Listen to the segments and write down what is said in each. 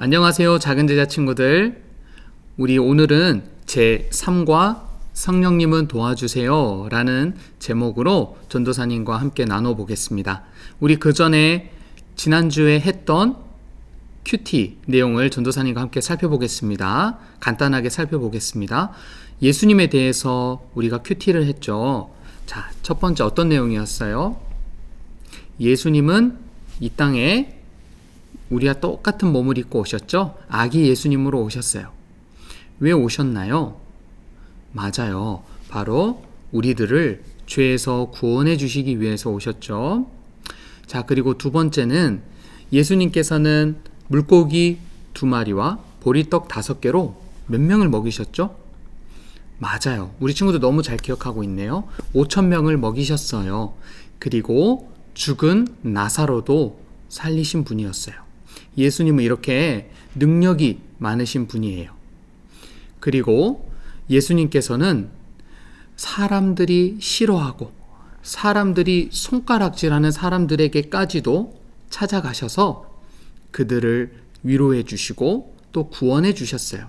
안녕하세요, 작은 제자 친구들. 우리 오늘은 제3과 성령님은 도와주세요 라는 제목으로 전도사님과 함께 나눠보겠습니다. 우리 그 전에 지난주에 했던 큐티 내용을 전도사님과 함께 살펴보겠습니다. 간단하게 살펴보겠습니다. 예수님에 대해서 우리가 큐티를 했죠. 자, 첫 번째 어떤 내용이었어요? 예수님은 이 땅에 우리와 똑같은 몸을 입고 오셨죠? 아기 예수님으로 오셨어요. 왜 오셨나요? 맞아요. 바로 우리들을 죄에서 구원해 주시기 위해서 오셨죠. 자, 그리고 두 번째는 예수님께서는 물고기 2마리와 보리떡 5개로 몇 명을 먹이셨죠? 맞아요. 우리 친구들 너무 잘 기억하고 있네요. 5,000명을 먹이셨어요. 그리고 죽은 나사로도 살리신 분이었어요. 예수님은 이렇게 능력이 많으신 분이에요. 그리고 예수님께서는 사람들이 싫어하고 사람들이 손가락질하는 사람들에게까지도 찾아가셔서 그들을 위로해 주시고 또 구원해 주셨어요.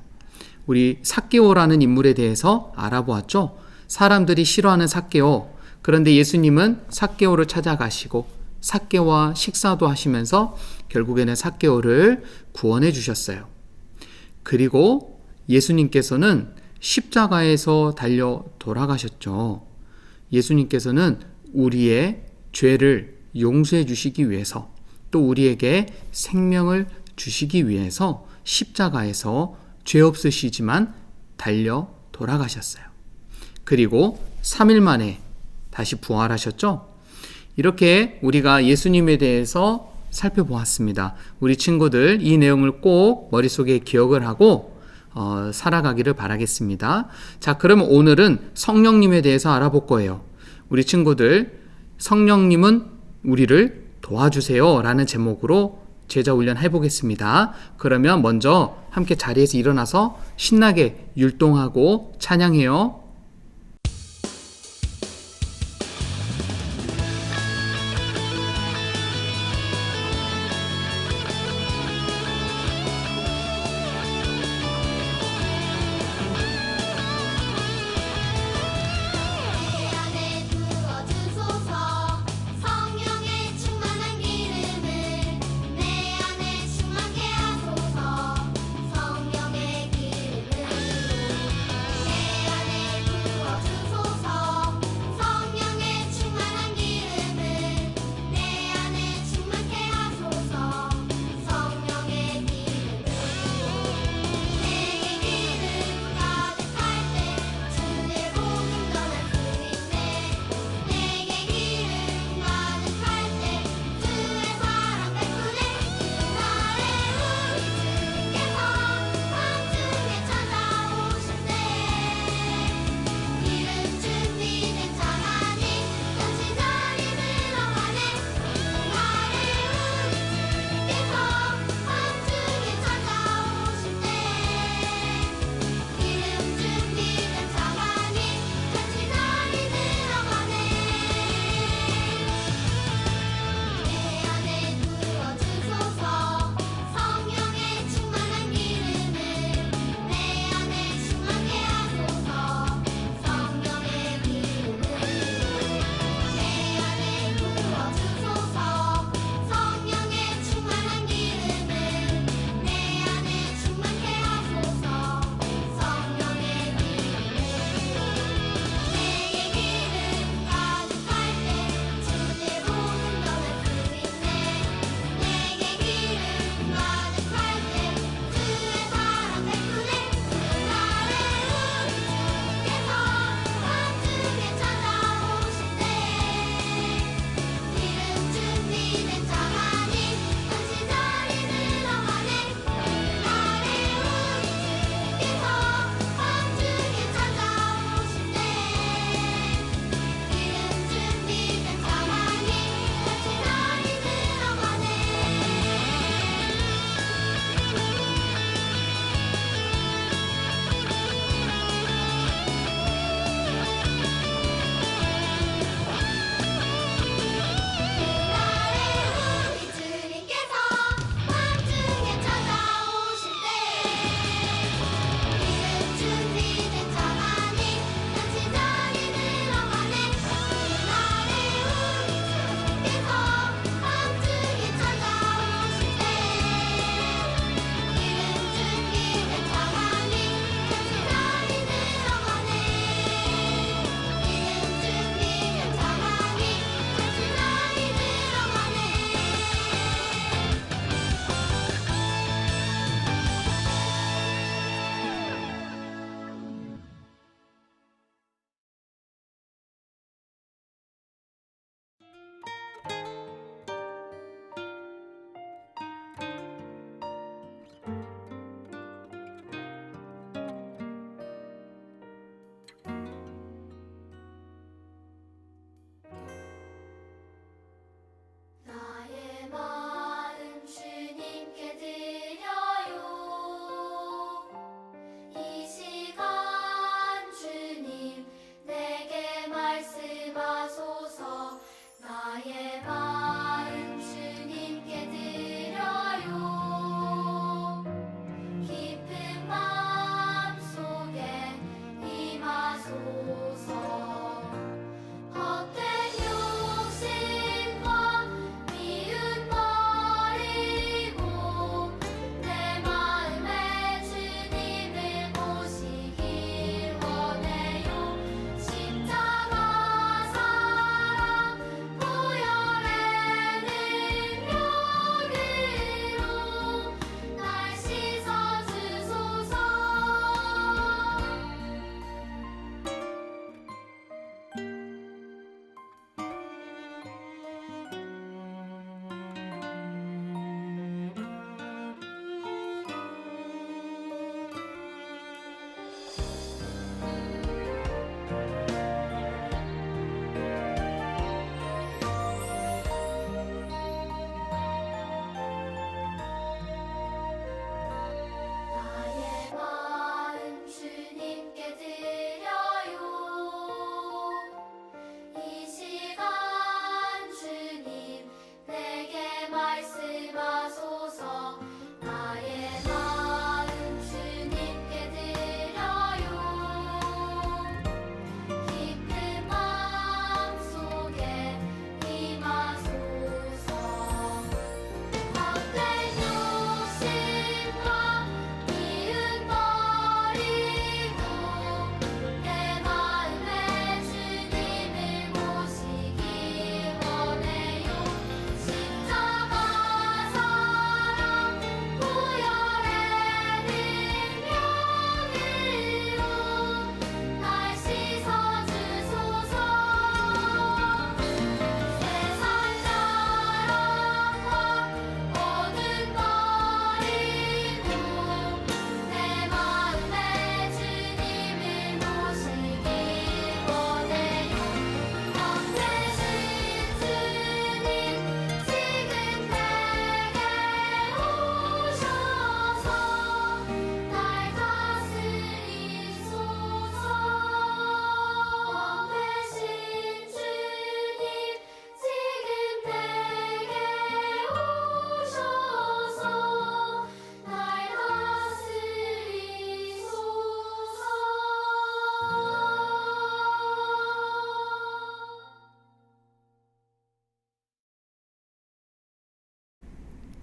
우리 삭개오라는 인물에 대해서 알아보았죠? 사람들이 싫어하는 삭개오. 그런데 예수님은 삭개오를 찾아가시고 삭개오와 식사도 하시면서 결국에는 삭개오를 구원해 주셨어요. 그리고 예수님께서는 십자가에서 달려 돌아가셨죠. 예수님께서는 우리의 죄를 용서해 주시기 위해서 또 우리에게 생명을 주시기 위해서 십자가에서 죄 없으시지만 달려 돌아가셨어요. 그리고 3일 만에 다시 부활하셨죠. 이렇게 우리가 예수님에 대해서 살펴보았습니다. 우리 친구들 이 내용을 꼭 머릿속에 기억을 하고 살아가기를 바라겠습니다. 자, 그러면 오늘은 성령님에 대해서 알아볼 거예요. 우리 친구들, 성령님은 우리를 도와주세요 라는 제목으로 제자 훈련 해보겠습니다. 그러면 먼저 함께 자리에서 일어나서 신나게 율동하고 찬양해요. 내 안에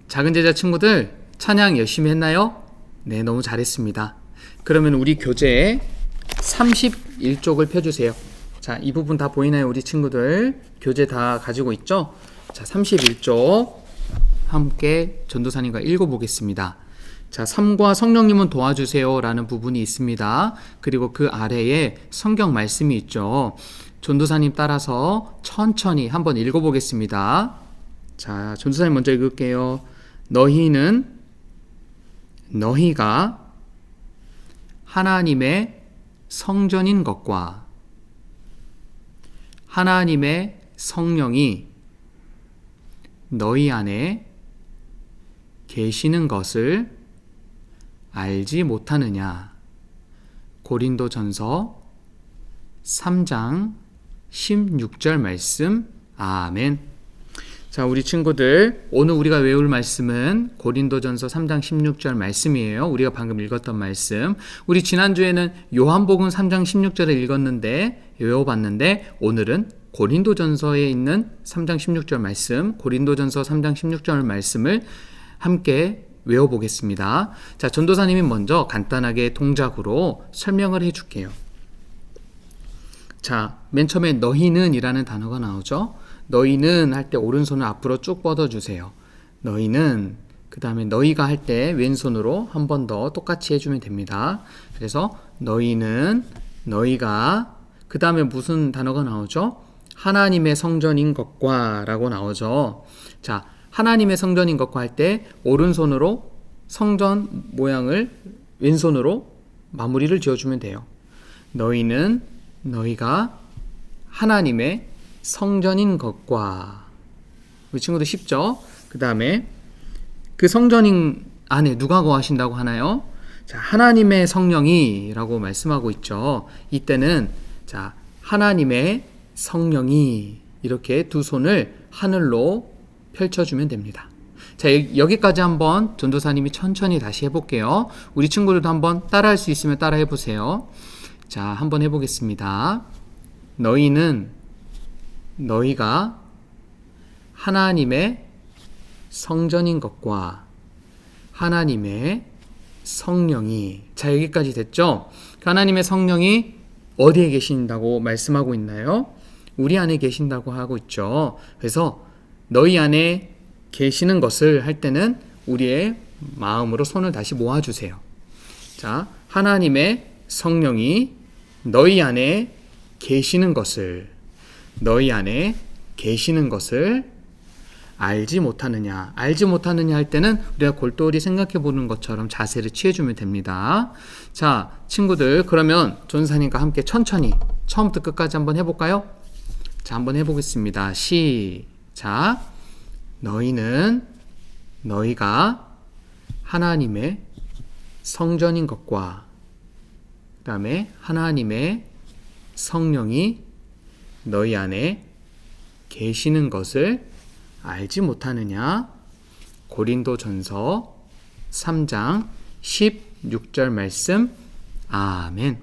작은 제자 친구들, 찬양 열심히 했나요? 네, 너무 잘했습니다. 그러면 우리 교재 31쪽을 펴주세요. 자, 이 부분 다 보이나요? 우리 친구들 교재 다 가지고 있죠? 자, 31쪽 함께 전도사님과 읽어보겠습니다. 자, 3과 성령님은 도와주세요 라는 부분이 있습니다. 그리고 그 아래에 성경 말씀이 있죠. 전도사님 따라서 천천히 한번 읽어보겠습니다. 자, 전도사님 먼저 읽을게요. 너희가 하나님의 성전인 것과 하나님의 성령이 너희 안에 계시는 것을 알지 못하느냐. 고린도전서 3장 16절 말씀. 아멘. 자, 우리 친구들, 오늘 우리가 외울 말씀은 고린도전서 3장 16절 말씀이에요. 우리가 방금 읽었던 말씀. 우리 지난주에는 요한복음 3장 16절을 읽었는데, 외워봤는데, 오늘은 고린도전서에 있는 3장 16절 말씀, 고린도전서 3장 16절 말씀을 함께 외워보겠습니다. 자, 전도사님이 먼저 간단하게 동작으로 설명을 해줄게요. 자, 맨 처음에 너희는 이라는 단어가 나오죠. 너희는 할 때 오른손을 앞으로 쭉 뻗어주세요. 너희는, 그 다음에 너희가 할 때 왼손으로 한 번 더 똑같이 해주면 됩니다. 그래서 너희는, 너희가, 그 다음에 무슨 단어가 나오죠? 하나님의 성전인 것과 라고 나오죠. 자, 하나님의 성전인 것과 할 때 오른손으로 성전 모양을 왼손으로 마무리를 지어주면 돼요. 너희는, 너희가 하나님의 성전인 것과. 우리 친구들 쉽죠? 그 다음에 그 성전인 안에 누가 거하신다고 하나요? 자, 하나님의 성령이 라고 말씀하고 있죠. 이때는 자, 하나님의 성령이 이렇게 두 손을 하늘로 펼쳐주면 됩니다. 자, 여기까지 한번 전도사님이 천천히 다시 해볼게요. 우리 친구들도 한번 따라할 수 있으면 따라 해보세요. 자, 한번 해보겠습니다. 너희가 하나님의 성전인 것과 하나님의 성령이. 자, 여기까지 됐죠? 하나님의 성령이 어디에 계신다고 말씀하고 있나요? 우리 안에 계신다고 하고 있죠. 그래서 너희 안에 계시는 것을 할 때는 우리의 마음으로 손을 다시 모아주세요. 자, 하나님의 성령이 너희 안에 계시는 것을, 너희 안에 계시는 것을 알지 못하느냐. 알지 못하느냐 할 때는 우리가 골똘히 생각해 보는 것처럼 자세를 취해주면 됩니다. 자, 친구들, 그러면 전사님과 함께 천천히 처음부터 끝까지 한번 해볼까요? 자, 한번 해보겠습니다. 시작. 너희가 하나님의 성전인 것과 그 다음에 하나님의 성령이 너희 안에 계시는 것을 알지 못하느냐. 고린도전서 3장 16절 말씀. 아멘.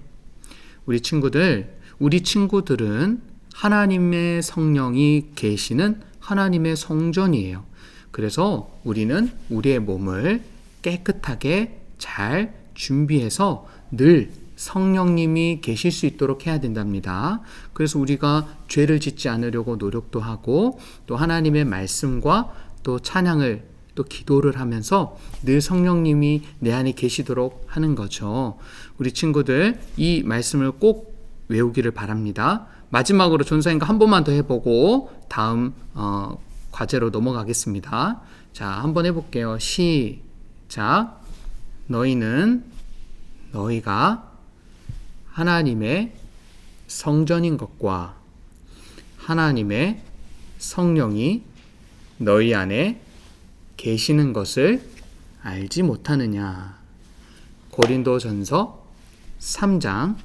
우리 친구들은 하나님의 성령이 계시는 하나님의 성전이에요. 그래서 우리는 우리의 몸을 깨끗하게 잘 준비해서 늘 성령님이 계실 수 있도록 해야 된답니다. 그래서 우리가 죄를 짓지 않으려고 노력도 하고, 또 하나님의 말씀과 또 찬양을, 또 기도를 하면서 늘 성령님이 내 안에 계시도록 하는 거죠. 우리 친구들, 이 말씀을 꼭 외우기를 바랍니다. 마지막으로 전사님과 한 번만 더 해보고 다음 과제로 넘어가겠습니다. 자, 한번 해볼게요. 시작. 너희가 하나님의 성전인 것과 하나님의 성령이 너희 안에 계시는 것을 알지 못하느냐. 고린도전서 3장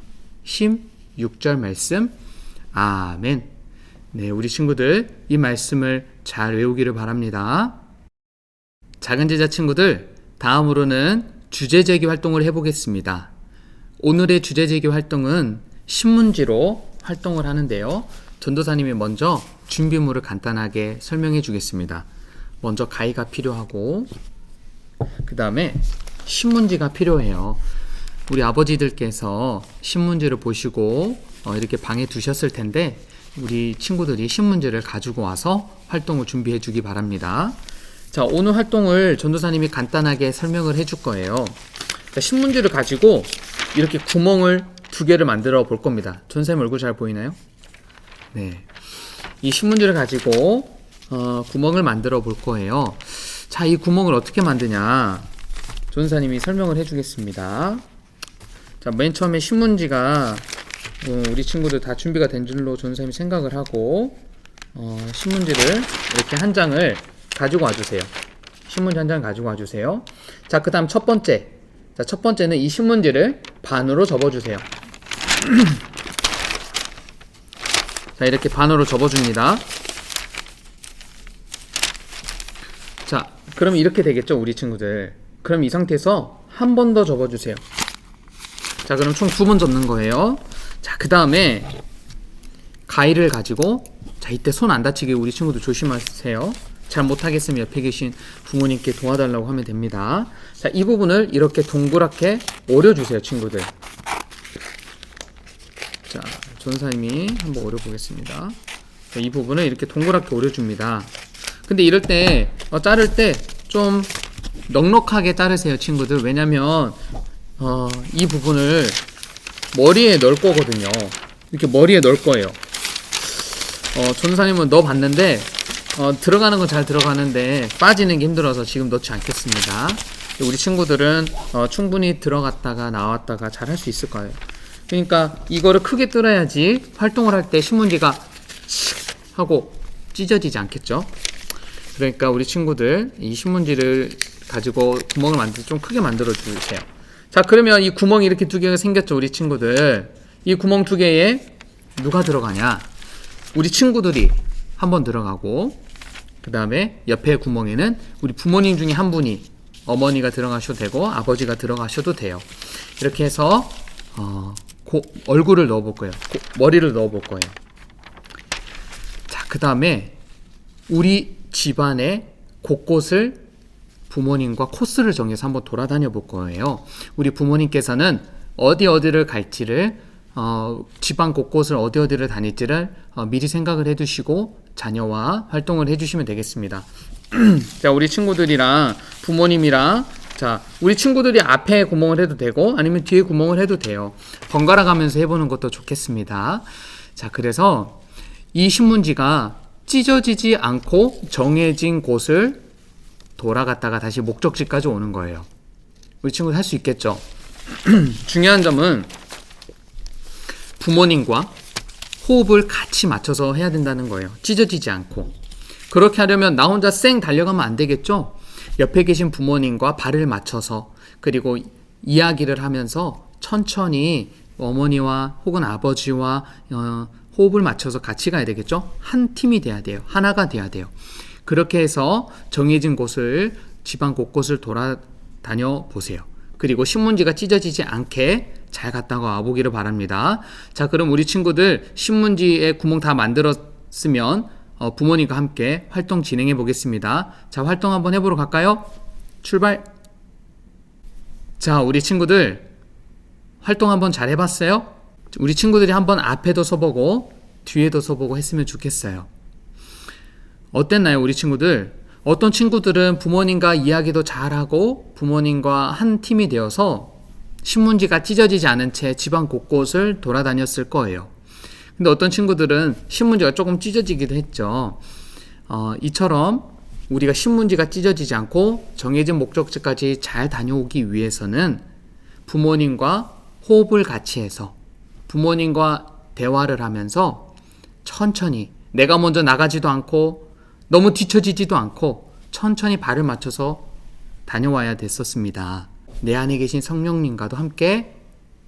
16절 말씀. 아멘. 네, 우리 친구들 이 말씀을 잘 외우기를 바랍니다. 작은 제자 친구들, 다음으로는 주제제기 활동을 해보겠습니다. 오늘의 주제제기 활동은 신문지로 활동을 하는데요. 전도사님이 먼저 준비물을 간단하게 설명해 주겠습니다. 먼저 가위가 필요하고 그 다음에 신문지가 필요해요. 우리 아버지들께서 신문지를 보시고 이렇게 방에 두셨을 텐데 우리 친구들이 신문지를 가지고 와서 활동을 준비해 주기 바랍니다. 자, 오늘 활동을 전도사님이 간단하게 설명을 해줄 거예요. 자, 신문지를 가지고 이렇게 구멍을 2개를 만들어 볼 겁니다. 전사님 얼굴 잘 보이나요? 네. 이 신문지를 가지고 구멍을 만들어 볼 거예요. 자, 이 구멍을 어떻게 만드냐 전사님이 설명을 해 주겠습니다. 자, 맨 처음에 신문지가 우리 친구들 다 준비가 된 줄로 전사님이 생각을 하고 신문지를 이렇게 한 장을 가지고 와주세요. 신문지 한 장 가지고 와주세요. 자, 그 다음 첫 번째는 이 신문지를 반으로 접어주세요. 자, 이렇게 반으로 접어줍니다. 자, 그럼 이렇게 되겠죠, 우리 친구들. 그럼 이 상태에서 한 번 더 접어주세요. 자, 그럼 총 2번 접는 거예요. 자, 그 다음에 가위를 가지고, 자, 이때 손 안 다치게 우리 친구들 조심하세요. 잘 못하겠으면 옆에 계신 부모님께 도와달라고 하면 됩니다. 자, 이 부분을 이렇게 동그랗게 오려주세요, 친구들. 자, 전사님이 한번 오려보겠습니다. 자, 이 부분을 이렇게 동그랗게 오려줍니다. 근데 이럴 때 자를 때 좀 넉넉하게 자르세요, 친구들. 왜냐면 이 부분을 머리에 넣을 거거든요. 이렇게 머리에 넣을 거예요. 전사님은 넣어봤는데 들어가는 건 잘 들어가는데 빠지는 게 힘들어서 지금 넣지 않겠습니다. 우리 친구들은 충분히 들어갔다가 나왔다가 잘 할 수 있을 거예요. 그러니까 이거를 크게 뚫어야지 활동을 할 때 신문지가 하고 찢어지지 않겠죠. 그러니까 우리 친구들 이 신문지를 가지고 구멍을 좀 크게 만들어 주세요. 자, 그러면 이 구멍이 이렇게 2개가 생겼죠, 우리 친구들. 이 구멍 2개에 누가 들어가냐? 우리 친구들이 한번 들어가고, 그 다음에 옆에 구멍에는 우리 부모님 중에 한 분이, 어머니가 들어가셔도 되고 아버지가 들어가셔도 돼요. 이렇게 해서 얼굴을 넣어볼 거예요. 머리를 넣어볼 거예요. 자, 그 다음에 우리 집안의 곳곳을 부모님과 코스를 정해서 한번 돌아다녀 볼 거예요. 우리 부모님께서는 어디를 갈지를 집안 곳곳을 어디를 다닐지를 미리 생각을 해두시고 자녀와 활동을 해주시면 되겠습니다. 자, 우리 친구들이랑 부모님이랑, 자, 우리 친구들이 앞에 구멍을 해도 되고 아니면 뒤에 구멍을 해도 돼요. 번갈아 가면서 해보는 것도 좋겠습니다. 자, 그래서 이 신문지가 찢어지지 않고 정해진 곳을 돌아갔다가 다시 목적지까지 오는 거예요. 우리 친구들 할 수 있겠죠? 중요한 점은 부모님과 호흡을 같이 맞춰서 해야 된다는 거예요. 찢어지지 않고. 그렇게 하려면 나 혼자 쌩 달려가면 안 되겠죠? 옆에 계신 부모님과 발을 맞춰서, 그리고 이야기를 하면서 천천히 어머니와 혹은 아버지와 호흡을 맞춰서 같이 가야 되겠죠? 한 팀이 돼야 돼요. 하나가 돼야 돼요. 그렇게 해서 정해진 곳을, 집안 곳곳을 돌아다녀 보세요. 그리고 신문지가 찢어지지 않게 잘 갔다가 와보기를 바랍니다. 자, 그럼 우리 친구들 신문지에 구멍 다 만들었으면 부모님과 함께 활동 진행해 보겠습니다. 자, 활동 한번 해보러 갈까요? 출발! 자, 우리 친구들 활동 한번 잘 해봤어요? 우리 친구들이 한번 앞에도 서보고 뒤에도 서보고 했으면 좋겠어요. 어땠나요, 우리 친구들? 어떤 친구들은 부모님과 이야기도 잘하고 부모님과 한 팀이 되어서 신문지가 찢어지지 않은 채 집안 곳곳을 돌아다녔을 거예요. 근데 어떤 친구들은 신문지가 조금 찢어지기도 했죠. 이처럼 우리가 신문지가 찢어지지 않고 정해진 목적지까지 잘 다녀오기 위해서는 부모님과 호흡을 같이 해서 부모님과 대화를 하면서 천천히, 내가 먼저 나가지도 않고 너무 뒤처지지도 않고 천천히 발을 맞춰서 다녀와야 됐었습니다. 내 안에 계신 성령님과도 함께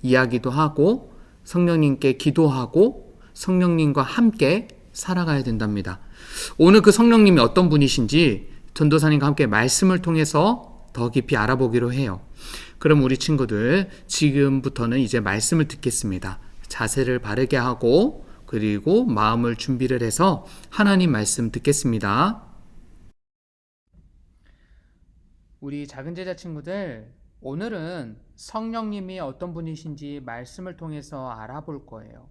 이야기도 하고 성령님께 기도하고 성령님과 함께 살아가야 된답니다. 오늘 그 성령님이 어떤 분이신지 전도사님과 함께 말씀을 통해서 더 깊이 알아보기로 해요. 그럼 우리 친구들 지금부터는 이제 말씀을 듣겠습니다. 자세를 바르게 하고 그리고 마음을 준비를 해서 하나님 말씀 듣겠습니다. 우리 작은 제자 친구들, 오늘은 성령님이 어떤 분이신지 말씀을 통해서 알아볼 거예요.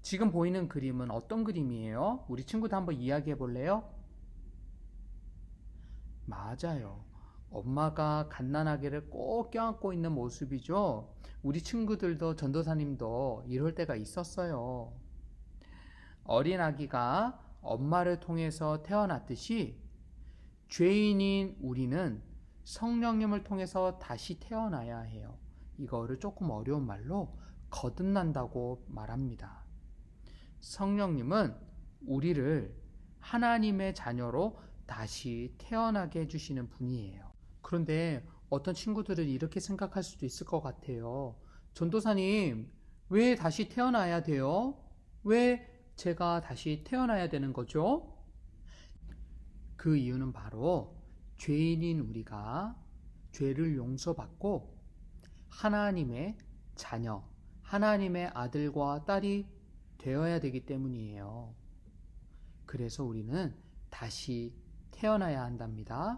지금 보이는 그림은 어떤 그림이에요? 우리 친구도 한번 이야기해 볼래요? 맞아요. 엄마가 갓난아기를 꼭 껴안고 있는 모습이죠. 우리 친구들도 전도사님도 이럴 때가 있었어요. 어린 아기가 엄마를 통해서 태어났듯이 죄인인 우리는 성령님을 통해서 다시 태어나야 해요. 이거를 조금 어려운 말로 거듭난다고 말합니다. 성령님은 우리를 하나님의 자녀로 다시 태어나게 해주시는 분이에요. 그런데 어떤 친구들은 이렇게 생각할 수도 있을 것 같아요. 전도사님, 왜 다시 태어나야 돼요? 왜 제가 다시 태어나야 되는 거죠? 그 이유는 바로 죄인인 우리가 죄를 용서받고 하나님의 자녀, 하나님의 아들과 딸이 되어야 되기 때문이에요. 그래서 우리는 다시 태어나야 한답니다.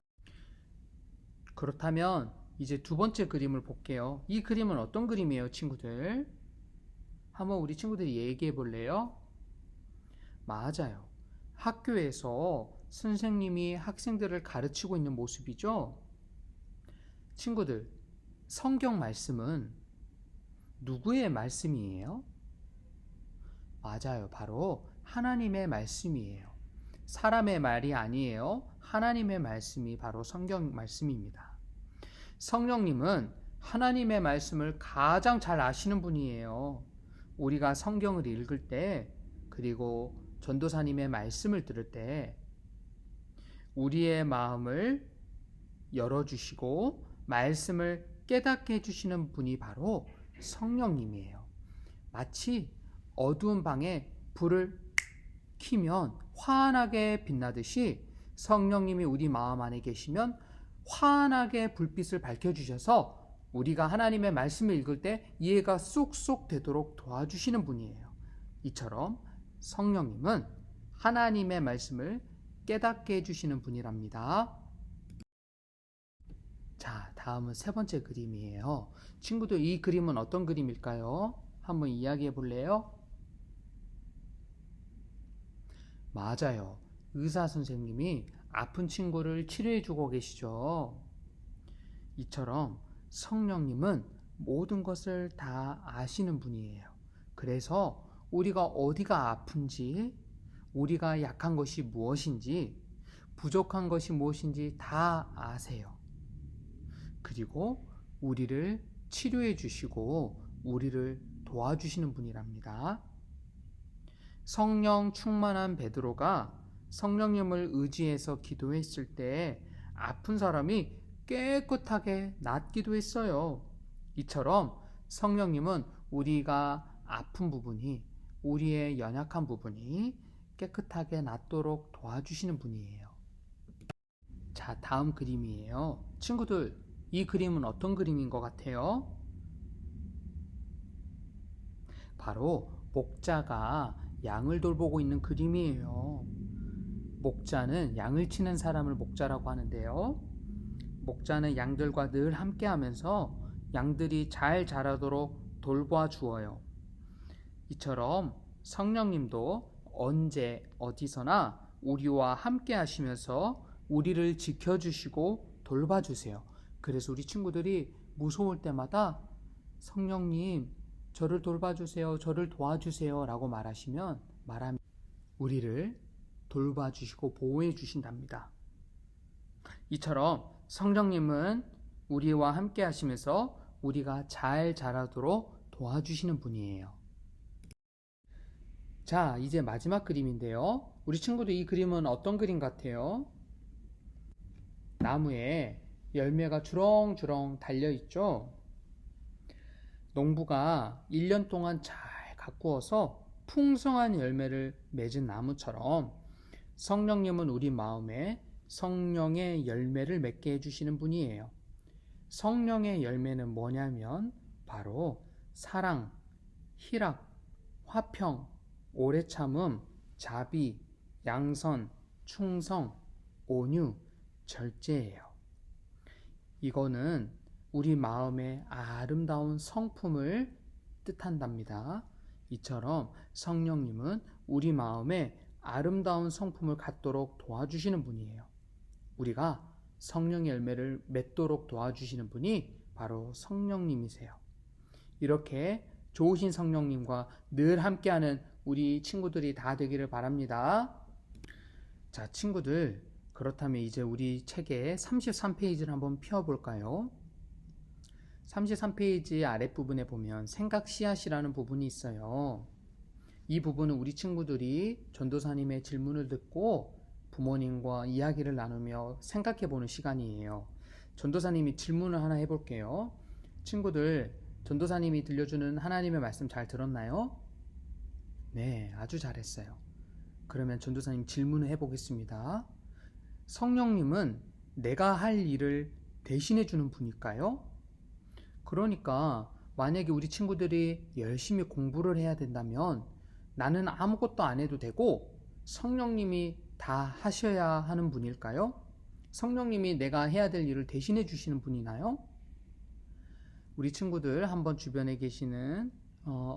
그렇다면 이제 두 번째 그림을 볼게요. 이 그림은 어떤 그림이에요, 친구들? 한번 우리 친구들이 얘기해 볼래요? 맞아요. 학교에서 선생님이 학생들을 가르치고 있는 모습이죠. 친구들, 성경 말씀은 누구의 말씀이에요? 맞아요. 바로 하나님의 말씀이에요. 사람의 말이 아니에요. 하나님의 말씀이 바로 성경 말씀입니다. 성령님은 하나님의 말씀을 가장 잘 아시는 분이에요. 우리가 성경을 읽을 때, 그리고 전도사님의 말씀을 들을 때 우리의 마음을 열어주시고 말씀을 깨닫게 해주시는 분이 바로 성령님이에요. 마치 어두운 방에 불을 켜면 환하게 빛나듯이 성령님이 우리 마음 안에 계시면 환하게 불빛을 밝혀주셔서 우리가 하나님의 말씀을 읽을 때 이해가 쏙쏙 되도록 도와주시는 분이에요. 이처럼 성령님은 하나님의 말씀을 깨닫게 해주시는 분이랍니다. 자, 다음은 세 번째 그림이에요. 친구들, 이 그림은 어떤 그림일까요? 한번 이야기해 볼래요? 맞아요. 의사 선생님이 아픈 친구를 치료해 주고 계시죠. 이처럼 성령님은 모든 것을 다 아시는 분이에요. 그래서 우리가 어디가 아픈지, 우리가 약한 것이 무엇인지, 부족한 것이 무엇인지 다 아세요. 그리고 우리를 치료해 주시고 우리를 도와주시는 분이랍니다. 성령 충만한 베드로가 성령님을 의지해서 기도했을 때 아픈 사람이 깨끗하게 낫기도 했어요. 이처럼 성령님은 우리가 아픈 부분이, 우리의 연약한 부분이 깨끗하게 낫도록 도와주시는 분이에요. 자, 다음 그림이에요. 친구들, 이 그림은 어떤 그림인 것 같아요? 바로 목자가 양을 돌보고 있는 그림이에요. 목자는 양을 치는 사람을 목자라고 하는데요. 목자는 양들과 늘 함께 하면서 양들이 잘 자라도록 돌봐 주어요. 이처럼 성령님도 언제 어디서나 우리와 함께 하시면서 우리를 지켜주시고 돌봐주세요. 그래서 우리 친구들이 무서울 때마다 성령님 저를 돌봐주세요, 저를 도와주세요 라고 말하면 우리를 돌봐주시고 보호해 주신답니다. 이처럼 성령님은 우리와 함께 하시면서 우리가 잘 자라도록 도와주시는 분이에요. 자, 이제 마지막 그림인데요. 우리 친구들, 이 그림은 어떤 그림 같아요? 나무에 열매가 주렁주렁 달려있죠? 농부가 1년 동안 잘 가꾸어서 풍성한 열매를 맺은 나무처럼 성령님은 우리 마음에 성령의 열매를 맺게 해주시는 분이에요. 성령의 열매는 뭐냐면 바로 사랑, 희락, 화평, 오래 참음, 자비, 양선, 충성, 온유, 절제예요. 이거는 우리 마음의 아름다운 성품을 뜻한답니다. 이처럼 성령님은 우리 마음에 아름다운 성품을 갖도록 도와주시는 분이에요. 우리가 성령의 열매를 맺도록 도와주시는 분이 바로 성령님이세요. 이렇게 좋으신 성령님과 늘 함께하는 우리 친구들이 다 되기를 바랍니다. 자, 친구들, 그렇다면 이제 우리 책의 33페이지를 한번 펴볼까요? 33페이지 아랫부분에 보면 생각 씨앗이라는 부분이 있어요. 이 부분은 우리 친구들이 전도사님의 질문을 듣고 부모님과 이야기를 나누며 생각해보는 시간이에요. 전도사님이 질문을 하나 해볼게요. 친구들, 전도사님이 들려주는 하나님의 말씀 잘 들었나요? 네, 아주 잘했어요. 그러면 전도사님 질문을 해보겠습니다. 성령님은 내가 할 일을 대신해 주는 분일까요? 그러니까 만약에 우리 친구들이 열심히 공부를 해야 된다면 나는 아무것도 안 해도 되고 성령님이 다 하셔야 하는 분일까요? 성령님이 내가 해야 될 일을 대신해 주시는 분이나요? 우리 친구들 한번 주변에 계시는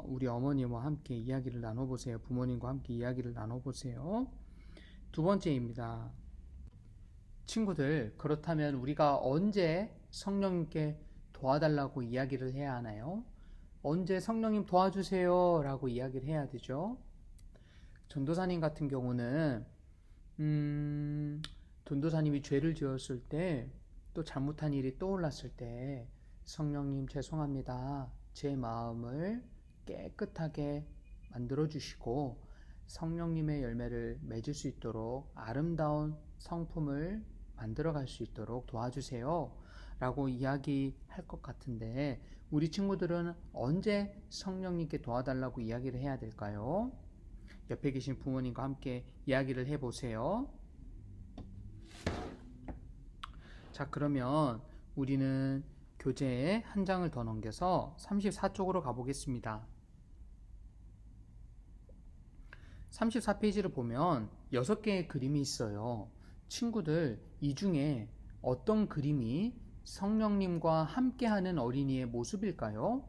우리 어머니와 함께 이야기를 나눠보세요. 부모님과 함께 이야기를 나눠보세요. 두 번째입니다. 친구들, 그렇다면 우리가 언제 성령님께 도와달라고 이야기를 해야 하나요? 언제 성령님 도와주세요 라고 이야기를 해야 되죠. 전도사님 같은 경우는 전도사님이 죄를 지었을 때, 또 잘못한 일이 떠올랐을 때 성령님 죄송합니다, 제 마음을 깨끗하게 만들어 주시고 성령님의 열매를 맺을 수 있도록 아름다운 성품을 만들어 갈 수 있도록 도와주세요 라고 이야기할 것 같은데, 우리 친구들은 언제 성령님께 도와달라고 이야기를 해야 될까요? 옆에 계신 부모님과 함께 이야기를 해보세요. 자, 그러면 우리는 교재에 한 장을 더 넘겨서 34쪽으로 가보겠습니다. 34페이지를 보면 6개의 그림이 있어요. 친구들, 이 중에 어떤 그림이 성령님과 함께하는 어린이의 모습일까요?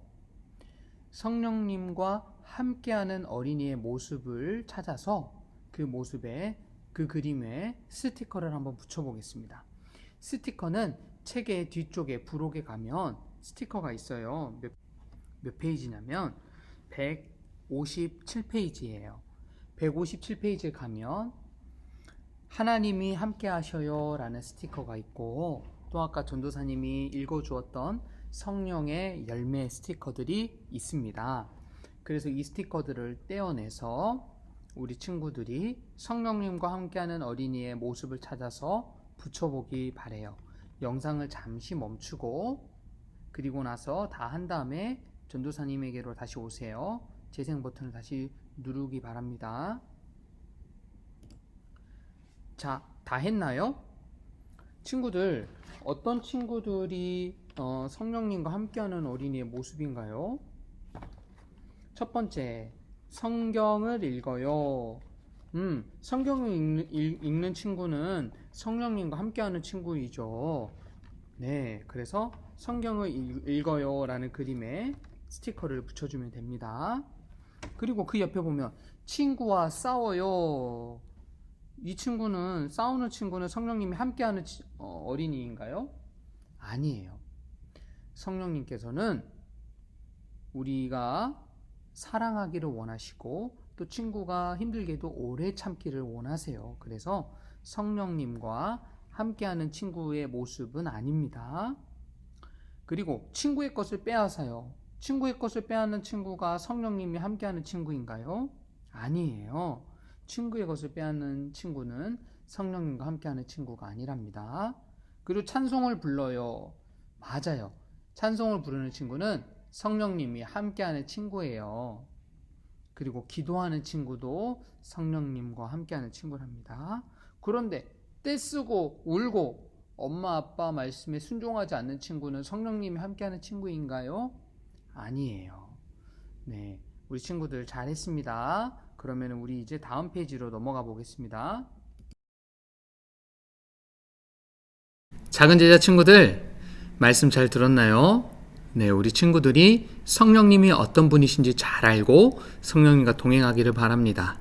성령님과 함께하는 어린이의 모습을 찾아서 그 모습에, 그 그림에 스티커를 한번 붙여보겠습니다. 스티커는 책의 뒤쪽에 부록에 가면 스티커가 있어요. 몇 페이지냐면 157페이지예요. 157페이지에 가면 하나님이 함께 하셔요 라는 스티커가 있고, 또 아까 전도사님이 읽어주었던 성령의 열매 스티커들이 있습니다. 그래서 이 스티커들을 떼어내서 우리 친구들이 성령님과 함께하는 어린이의 모습을 찾아서 붙여보기 바래요. 영상을 잠시 멈추고, 그리고 나서 다 한 다음에 전도사님에게로 다시 오세요. 재생 버튼을 다시 누르기 바랍니다. 자, 다 했나요? 친구들, 어떤 친구들이 성령님과 함께하는 어린이의 모습인가요? 첫 번째, 성경을 읽어요. 성경을 읽는 친구는 성령님과 함께하는 친구이죠. 네, 그래서 성경을 읽어요 라는 그림에 스티커를 붙여주면 됩니다. 그리고 그 옆에 보면 친구와 싸워요. 이 친구는, 싸우는 친구는 성령님이 함께하는 어린이인가요? 아니에요. 성령님께서는 우리가 사랑하기를 원하시고, 또 친구가 힘들게도 오래 참기를 원하세요. 그래서 성령님과 함께하는 친구의 모습은 아닙니다. 그리고 친구의 것을 빼앗아요. 친구의 것을 빼앗는 친구가 성령님이 함께하는 친구인가요? 아니에요. 친구의 것을 빼앗는 친구는 성령님과 함께하는 친구가 아니랍니다. 그리고 찬송을 불러요. 맞아요. 찬송을 부르는 친구는 성령님이 함께하는 친구예요. 그리고 기도하는 친구도 성령님과 함께하는 친구랍니다. 그런데 떼쓰고 울고 엄마 아빠 말씀에 순종하지 않는 친구는 성령님이 함께하는 친구인가요? 아니에요. 네, 우리 친구들 잘했습니다. 그러면 우리 이제 다음 페이지로 넘어가 보겠습니다. 작은 제자 친구들, 말씀 잘 들었나요? 네, 우리 친구들이 성령님이 어떤 분이신지 잘 알고 성령님과 동행하기를 바랍니다.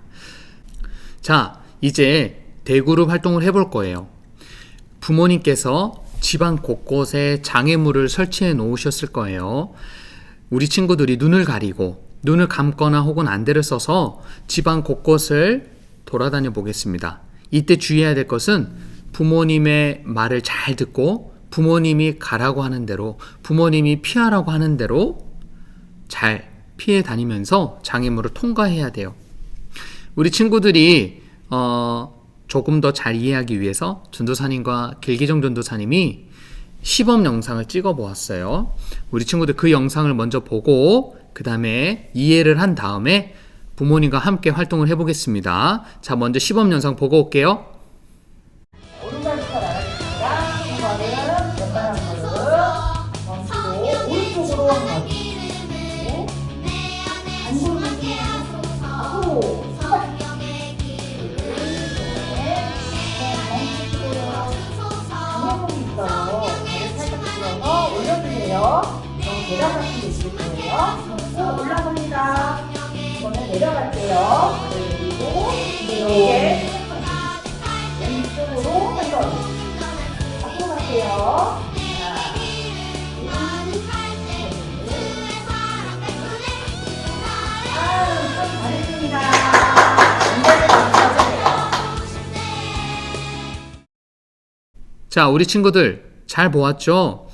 자, 이제 대그룹 활동을 해볼 거예요. 부모님께서 집안 곳곳에 장애물을 설치해 놓으셨을 거예요. 우리 친구들이 눈을 가리고 눈을 감거나 혹은 안대를 써서 집안 곳곳을 돌아다녀 보겠습니다. 이때 주의해야 될 것은 부모님의 말을 잘 듣고 부모님이 가라고 하는 대로, 부모님이 피하라고 하는 대로 잘 피해 다니면서 장애물을 통과해야 돼요. 우리 친구들이 조금 더 잘 이해하기 위해서 전도사님과 길기정 전도사님이 시범 영상을 찍어 보았어요. 우리 친구들 그 영상을 먼저 보고 그 다음에 이해를 한 다음에 부모님과 함께 활동을 해보겠습니다. 자, 먼저 시범 영상 보고 올게요. 오른발부터 나가겠습니다. 이거는 왼발 한 걸음, 멈추고 오른쪽으로 한 걸음. 앞으로 장애물이 있어요. 발을 살짝 들어서 올려주세요. 내려가시면 되실 거예요. 쭉 올라갑니다. 이거는 내려갈게요. 그리고 이렇게 왼쪽으로 한 번. 앞으로 갈게요. 자, 참 잘했습니다. 왼발을 감싸주세요. 자, 우리 친구들 잘 보았죠?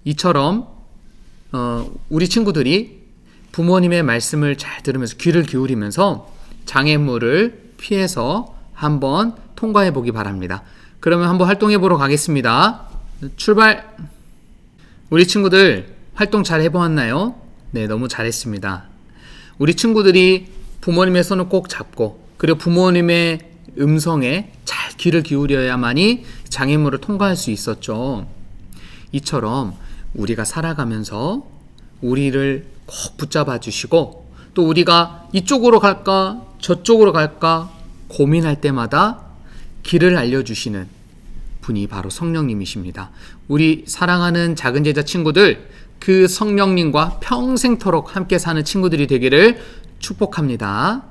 이처럼 우리 친구들이 부모님의 말씀을 잘 들으면서 귀를 기울이면서 장애물을 피해서 한번 통과해 보기 바랍니다. 그러면 한번 활동해 보러 가겠습니다. 출발! 우리 친구들 활동 잘 해보았나요? 네, 너무 잘했습니다. 우리 친구들이 부모님의 손을 꼭 잡고 그리고 부모님의 음성에 잘 귀를 기울여야만이 장애물을 통과할 수 있었죠. 이처럼 우리가 살아가면서 우리를 꼭 붙잡아 주시고 또 우리가 이쪽으로 갈까 저쪽으로 갈까 고민할 때마다 길을 알려주시는 분이 바로 성령님이십니다. 우리 사랑하는 작은 제자 친구들, 그 성령님과 평생토록 함께 사는 친구들이 되기를 축복합니다.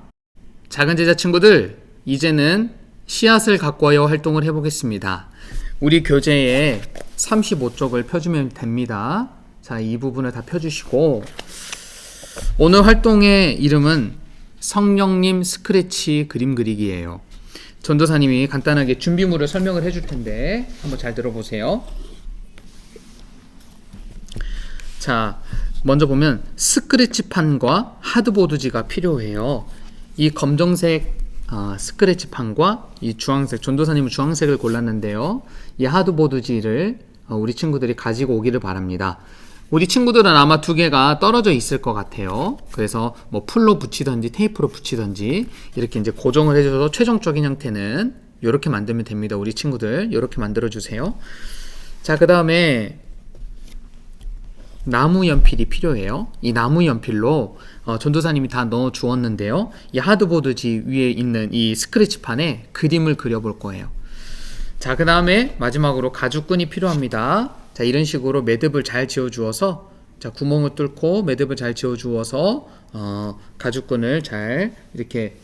작은 제자 친구들, 이제는 씨앗을 가꿔요 활동을 해보겠습니다. 우리 교재에 35쪽을 펴주면 됩니다. 자, 이 부분을 다 펴주시고 오늘 활동의 이름은 성령님 스크래치 그림 그리기예요. 전도사님이 간단하게 준비물을 설명을 해줄 텐데 한번 잘 들어보세요. 자, 먼저 보면 스크래치판과 하드보드지가 필요해요. 이 검정색 스크래치판과 이 주황색, 전도사님은 주황색을 골랐는데요. 이 하드보드지를 우리 친구들이 가지고 오기를 바랍니다. 우리 친구들은 아마 두 개가 떨어져 있을 것 같아요. 그래서 뭐 풀로 붙이던지 테이프로 붙이던지 이렇게 이제 고정을 해줘서 최종적인 형태는 이렇게 만들면 됩니다. 우리 친구들 이렇게 만들어 주세요. 자, 그 다음에 나무 연필이 필요해요. 이 나무 연필로 전도사님이 다 넣어 주었는데요. 이 하드보드지 위에 있는 이 스크래치판에 그림을 그려볼 거예요. 자, 그 다음에 마지막으로 가죽끈이 필요합니다. 자, 이런 식으로 매듭을 잘 지어 주어서, 자, 구멍을 뚫고 매듭을 잘 지어 주어서 가죽끈을 잘 이렇게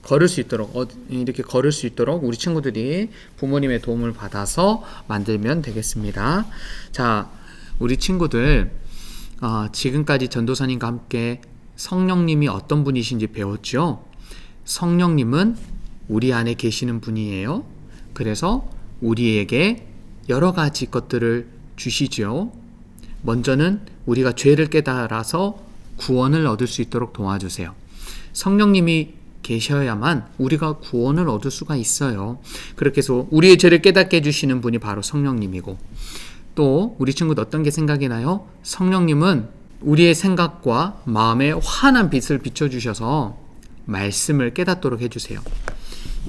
걸을 수 있도록 이렇게 걸을 수 있도록 우리 친구들이 부모님의 도움을 받아서 만들면 되겠습니다. 자, 우리 친구들 지금까지 전도사님과 함께 성령님이 어떤 분이신지 배웠죠? 성령님은 우리 안에 계시는 분이에요. 그래서 우리에게 여러 가지 것들을 주시죠. 먼저는 우리가 죄를 깨달아서 구원을 얻을 수 있도록 도와주세요. 성령님이 계셔야만 우리가 구원을 얻을 수가 있어요. 그렇게 해서 우리의 죄를 깨닫게 해주시는 분이 바로 성령님이고, 또 우리 친구들 어떤 게 생각이 나요? 성령님은 우리의 생각과 마음에 환한 빛을 비춰주셔서 말씀을 깨닫도록 해주세요.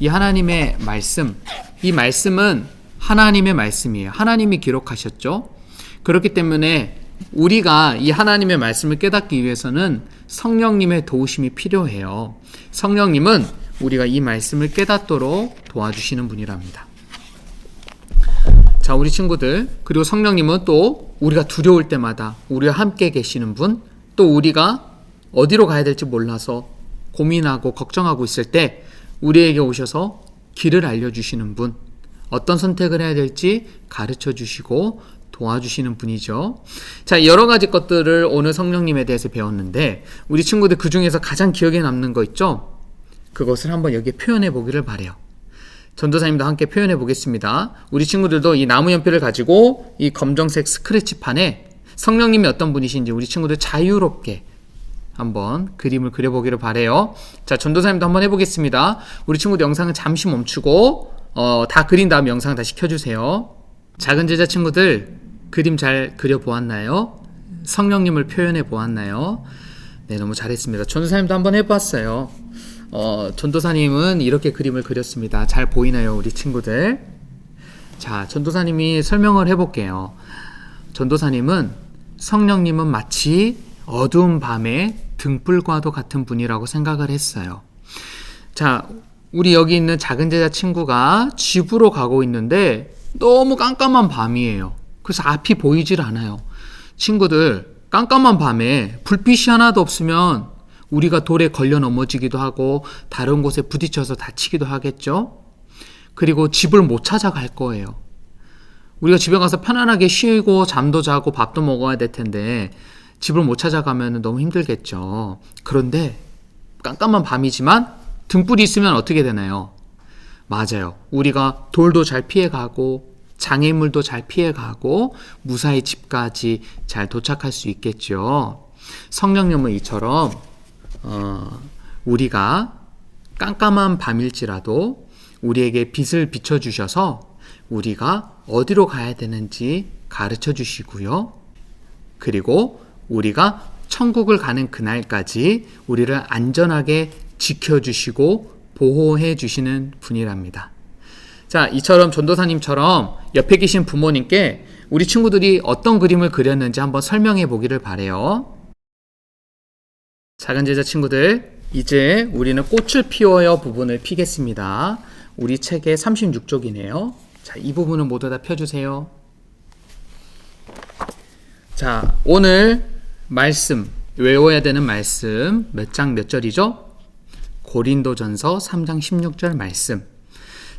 이 하나님의 말씀, 이 말씀은 하나님의 말씀이에요. 하나님이 기록하셨죠. 그렇기 때문에 우리가 이 하나님의 말씀을 깨닫기 위해서는 성령님의 도우심이 필요해요. 성령님은 우리가 이 말씀을 깨닫도록 도와주시는 분이랍니다. 자, 우리 친구들, 그리고 성령님은 또 우리가 두려울 때마다 우리와 함께 계시는 분, 또 우리가 어디로 가야 될지 몰라서 고민하고 걱정하고 있을 때 우리에게 오셔서 길을 알려주시는 분, 어떤 선택을 해야 될지 가르쳐 주시고 도와주시는 분이죠. 자, 여러 가지 것들을 오늘 성령님에 대해서 배웠는데 우리 친구들 그 중에서 가장 기억에 남는 거 있죠? 그것을 한번 여기에 표현해 보기를 바래요. 전도사님도 함께 표현해 보겠습니다. 우리 친구들도 이 나무 연필을 가지고 이 검정색 스크래치판에 성령님이 어떤 분이신지 우리 친구들 자유롭게 한번 그림을 그려보기를 바래요. 자, 전도사님도 한번 해보겠습니다. 우리 친구들 영상을 잠시 멈추고 다 그린 다음 영상 다시 켜주세요. 작은 제자 친구들 그림 잘 그려보았나요? 성령님을 표현해 보았나요? 네, 너무 잘했습니다. 전도사님도 한번 해봤어요. 전도사님은 이렇게 그림을 그렸습니다. 잘 보이나요, 우리 친구들? 자, 전도사님이 설명을 해볼게요. 전도사님은 성령님은 마치 어두운 밤의 등불과도 같은 분이라고 생각을 했어요. 자, 우리 여기 있는 작은 제자 친구가 집으로 가고 있는데 너무 깜깜한 밤이에요. 그래서 앞이 보이질 않아요. 친구들, 깜깜한 밤에 불빛이 하나도 없으면 우리가 돌에 걸려 넘어지기도 하고 다른 곳에 부딪혀서 다치기도 하겠죠? 그리고 집을 못 찾아갈 거예요. 우리가 집에 가서 편안하게 쉬고 잠도 자고 밥도 먹어야 될 텐데 집을 못 찾아가면 너무 힘들겠죠. 그런데 깜깜한 밤이지만 등불이 있으면 어떻게 되나요? 맞아요. 우리가 돌도 잘 피해가고 장애물도 잘 피해가고 무사히 집까지 잘 도착할 수 있겠죠. 성령님은 이처럼 우리가 깜깜한 밤일지라도 우리에게 빛을 비춰주셔서 우리가 어디로 가야 되는지 가르쳐 주시고요. 그리고 우리가 천국을 가는 그날까지 우리를 안전하게 지켜주시고 보호해 주시는 분이랍니다. 자, 이처럼 전도사님처럼 옆에 계신 부모님께 우리 친구들이 어떤 그림을 그렸는지 한번 설명해 보기를 바래요. 작은 제자 친구들, 이제 우리는 꽃을 피워요 부분을 피겠습니다. 우리 책의 36쪽이네요. 자, 이 부분은 모두 다 펴주세요. 자, 오늘 말씀, 외워야 되는 말씀 몇 장 몇 절이죠? 고린도전서 3장 16절 말씀.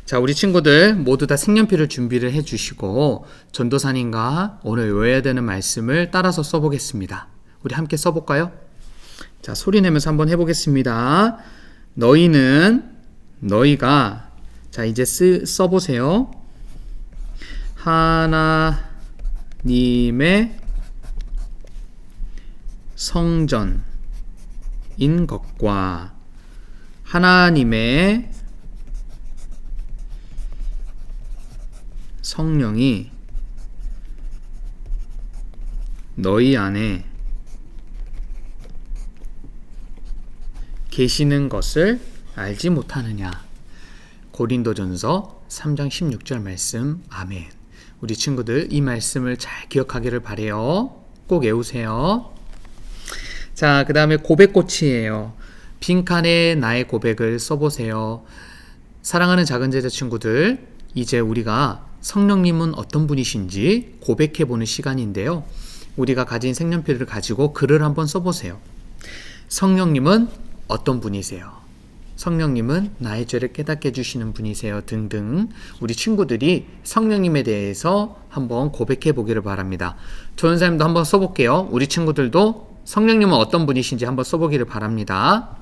자, 우리 친구들 모두 다 색연필을 준비를 해주시고 전도사님과 오늘 외워야 되는 말씀을 따라서 써보겠습니다. 우리 함께 써볼까요? 자, 소리 내면서 한번 해보겠습니다. 너희가 자, 이제 써보세요. 하나님의 성전인 것과 하나님의 성령이 너희 안에 계시는 것을 알지 못하느냐. 고린도전서 3장 16절 말씀. 아멘. 우리 친구들 이 말씀을 잘 기억하기를 바래요. 꼭 외우세요. 자, 그 다음에 고백꽃이에요. 빈칸에 나의 고백을 써보세요. 사랑하는 작은 제자 친구들, 이제 우리가 성령님은 어떤 분이신지 고백해보는 시간인데요. 우리가 가진 색연필을 가지고 글을 한번 써보세요. 성령님은 어떤 분이세요? 성령님은 나의 죄를 깨닫게 해주시는 분이세요. 등등. 우리 친구들이 성령님에 대해서 한번 고백해 보기를 바랍니다. 조연사님도 한번 써볼게요. 우리 친구들도 성령님은 어떤 분이신지 한번 써보기를 바랍니다.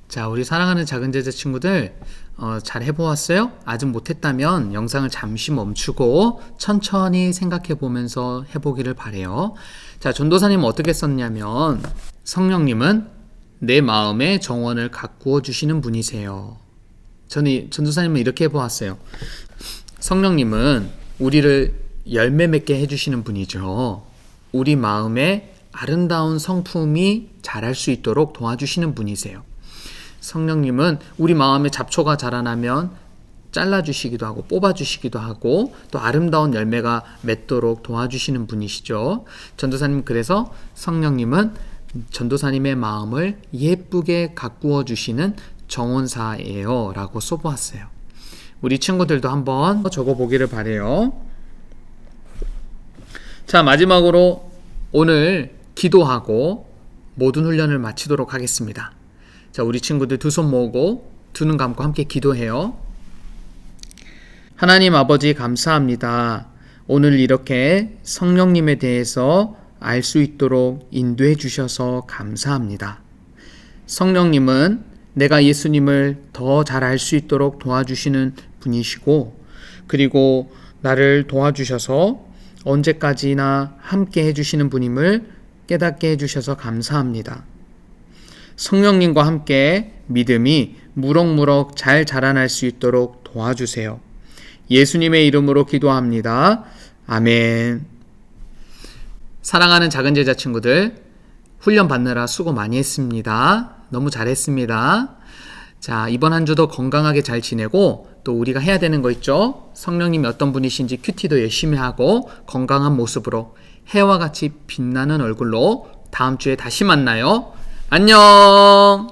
자, 우리 사랑하는 작은 제자 친구들, 잘 해보았어요? 아직 못했다면 영상을 잠시 멈추고 천천히 생각해 보면서 해보기를 바래요. 자, 전도사님은 어떻게 썼냐면 성령님은 내 마음의 정원을 가꾸어 주시는 분이세요. 전도사님은 이렇게 해보았어요. 성령님은 우리를 열매 맺게 해주시는 분이죠. 우리 마음에 아름다운 성품이 자랄 수 있도록 도와주시는 분이세요. 성령님은 우리 마음에 잡초가 자라나면 잘라주시기도 하고 뽑아주시기도 하고 또 아름다운 열매가 맺도록 도와주시는 분이시죠. 전도사님, 그래서 성령님은 전도사님의 마음을 예쁘게 가꾸어 주시는 정원사예요 라고 써보았어요. 우리 친구들도 한번 적어보기를 바래요. 자, 마지막으로 오늘 기도하고 모든 훈련을 마치도록 하겠습니다. 자, 우리 친구들 두 손 모으고 두 눈 감고 함께 기도해요. 하나님 아버지, 감사합니다. 오늘 이렇게 성령님에 대해서 알 수 있도록 인도해 주셔서 감사합니다. 성령님은 내가 예수님을 더 잘 알 수 있도록 도와주시는 분이시고, 그리고 나를 도와주셔서 언제까지나 함께 해주시는 분임을 깨닫게 해주셔서 감사합니다. 성령님과 함께 믿음이 무럭무럭 잘 자라날 수 있도록 도와주세요. 예수님의 이름으로 기도합니다. 아멘. 사랑하는 작은 제자 친구들, 훈련 받느라 수고 많이 했습니다. 너무 잘했습니다. 자, 이번 한 주도 건강하게 잘 지내고 또 우리가 해야 되는 거 있죠? 성령님이 어떤 분이신지 큐티도 열심히 하고 건강한 모습으로 해와 같이 빛나는 얼굴로 다음 주에 다시 만나요. 안녕.